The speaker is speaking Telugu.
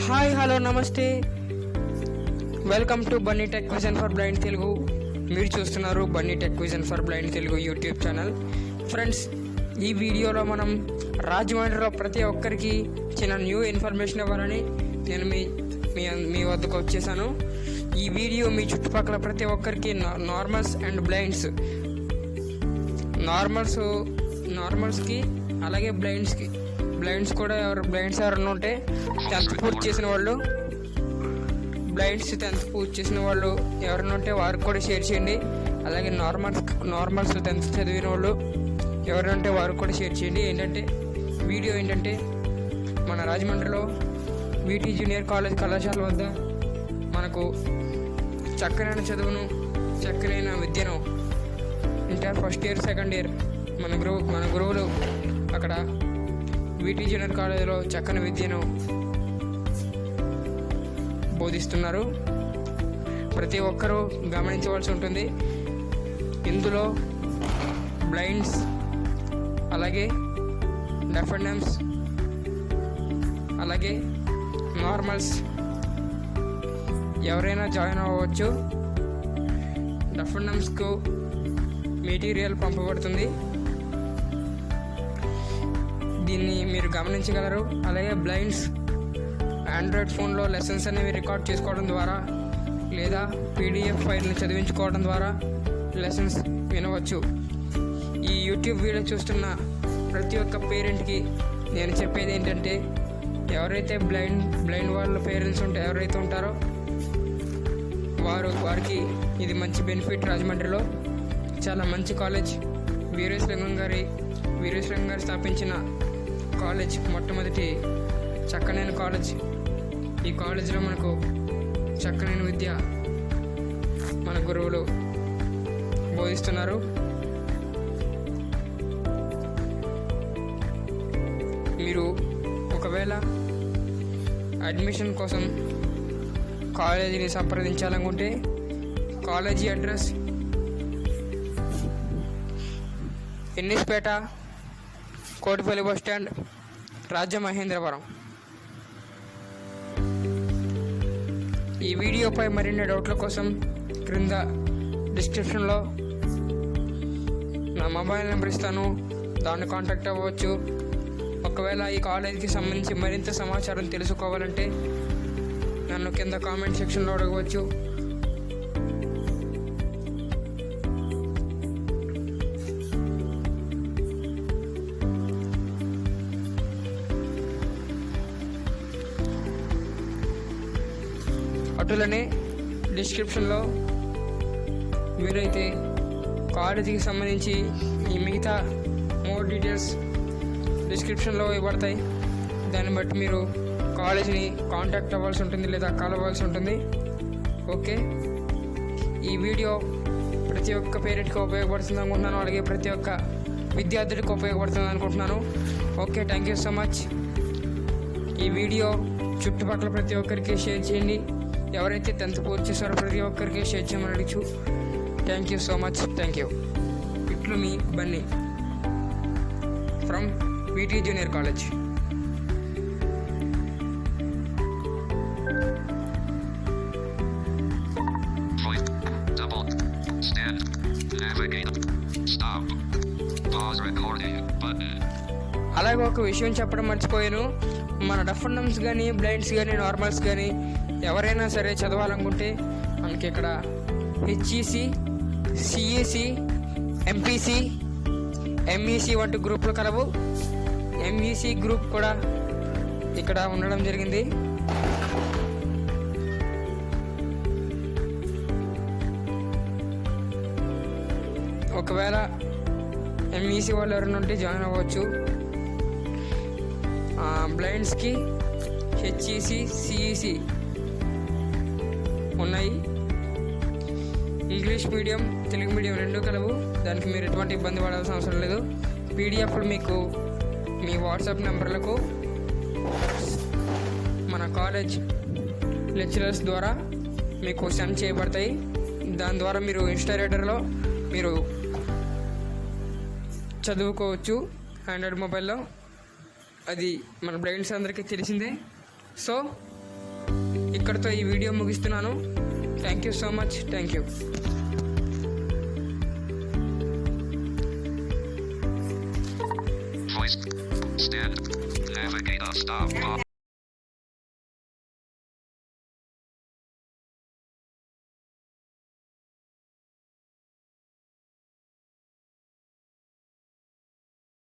హాయ్ హలో నమస్తే, welcome to Bunny tech vision for blind Telugu. మీరు చూస్తున్నారు Bunny tech vision for blind Telugu YouTube channel. Friends, ఈ వీడియోలో మనం రాజమండ్రిలో ప్రతి ఒక్కరికి చిన్న న్యూ ఇన్ఫర్మేషన్ ఇవ్వాలని నేను మీ వద్దకు వచ్చేసాను. ఈ వీడియో మీ చుట్టుపక్కల ప్రతి ఒక్కరికి నార్మల్స్ అండ్ నార్మల్స్కి అలాగే బ్లైండ్స్ కూడా ఎవరైనా ఉంటే 10th పూర్తి చేసిన వాళ్ళు, బ్లైండ్స్ 10th పూర్తి చేసిన వాళ్ళు ఎవరైనా ఉంటే వారికి కూడా షేర్ చేయండి. అలాగే నార్మల్స్ 10th చదివిన వాళ్ళు ఎవరైనా ఉంటే వారికి కూడా షేర్ చేయండి. వీడియో ఏంటంటే మన రాజమండ్రిలో వీటీ జూనియర్ కాలేజ్ కళాశాల వద్ద మనకు చక్కనైన చదువును, చక్కనైన విద్యను inter first year second year మన గురువులు అక్కడ వీటీ జూనియర్ కాలేజీలో చక్కని విద్యను బోధిస్తున్నారు. ప్రతి ఒక్కరూ గమనించవలసి ఉంటుంది. ఇందులో బ్లైండ్స్ అలాగే డెఫ్ అండ్ డమ్స్ అలాగే నార్మల్స్ ఎవరైనా జాయిన్ అవ్వచ్చు. డెఫ్ అండ్ డమ్స్కు మెటీరియల్ పంపబడుతుంది, దీన్ని మీరు గమనించగలరు. అలాగే బ్లైండ్స్ ఆండ్రాయిడ్ ఫోన్లో లెసన్స్ అనేవి రికార్డ్ చేసుకోవడం ద్వారా లేదా పీడిఎఫ్ ఫైల్ని చదివించుకోవడం ద్వారా లెసన్స్ వినవచ్చు. ఈ యూట్యూబ్ వీడియో చూస్తున్న ప్రతి ఒక్క పేరెంట్కి నేను చెప్పేది ఏంటంటే, ఎవరైతే బ్లైండ్ వాళ్ళ పేరెంట్స్ ఎవరైతే ఉంటారో వారికి ఇది మంచి బెనిఫిట్. రాజమండ్రిలో చాలా మంచి కాలేజ్, వీరేశలింగం గారు స్థాపించిన కాలేజ్, మొట్టమొదటి చక్కనైన కాలేజ్. ఈ కాలేజీలో మనకు చక్కనైన విద్య మన గురువులు బోధిస్తున్నారు. మీరు ఒకవేళ అడ్మిషన్ కోసం కాలేజీని సంప్రదించాలనుకుంటే college address Ennispeta, Kotipalli bus stand, Rajamahendravaram. ఈ వీడియోపై మరిన్ని డౌట్ల కోసం క్రింద డిస్క్రిప్షన్లో నా మొబైల్ నెంబర్ ఇస్తాను, దాన్ని కాంటాక్ట్ అవ్వచ్చు. ఒకవేళ ఈ కాలేజీకి సంబంధించి మరింత సమాచారం తెలుసుకోవాలంటే నన్ను కింద కామెంట్ సెక్షన్లో అడగవచ్చు. అటులనే డిస్క్రిప్షన్లో మీరైతే కాలేజీకి సంబంధించి ఈ మిగతా మోర్ డీటెయిల్స్ డిస్క్రిప్షన్లో ఇవ్వబడతాయి. దాన్ని బట్టి మీరు కాలేజీని కాంటాక్ట్ అవ్వాల్సి ఉంటుంది లేదా కలవాల్సి ఉంటుంది. ఓకే, ఈ వీడియో ప్రతి ఒక్క పేరెంట్కి ఉపయోగపడుతుంది అనుకుంటున్నాను, అలాగే ప్రతి ఒక్క విద్యార్థుడికి ఉపయోగపడుతుంది అనుకుంటున్నాను. Okay, thank you so much. ఈ వీడియో చుట్టుపక్కల ప్రతి ఒక్కరికి షేర్ చేయండి. ఎవరైతే 10th పూర్తి చేశారో ప్రతి ఒక్కరికి షేర్ చేయమని అడిగి. Thank you so much. Thank you. ఇట్లు మీ Bunny from VT junior college. అలాగే ఒక విషయం చెప్పడం మర్చిపోయాను. మన డెఫ్ అండ్ డమ్స్ కానీ, బ్లైండ్స్ కానీ, నార్మల్స్ కానీ ఎవరైనా సరే చదవాలనుకుంటే మనకి ఇక్కడ హెచ్ఈసి, సిఈసి, ఎంపీసీ, ఎంఈసి వంటి గ్రూపులు కలవు. ఎంఈసి గ్రూప్ కూడా ఇక్కడ ఉండడం జరిగింది. ఒకవేళ ఎంఈసి వాళ్ళు ఎవరైనా ఉంటే జాయిన్ అవ్వచ్చు. బ్లైండ్స్కి హెచ్ఈసి, సిఈసి ఉన్నాయి. ఇంగ్లీష్ మీడియం, తెలుగు మీడియం రెండు కలవు. దానికి మీరు ఎటువంటి ఇబ్బంది పడాల్సిన అవసరం లేదు. పీడిఎఫ్లు మీకు మీ వాట్సాప్ నెంబర్లకు మన కాలేజ్ లెక్చరర్స్ ద్వారా మీకు సెండ్ చేయబడతాయి. దాని ద్వారా మీరు ఇన్స్టాలేటర్లో మీరు చదువుకోవచ్చు ఆండ్రాయిడ్ మొబైల్లో. అది మన బ్లైండ్స్ అందరికీ తెలిసిందే. సో ఇక్కడితో ఈ వీడియో ముగిస్తున్నాను. Thank you so much. Thank you. Voice. Stand. Navigator. Stop.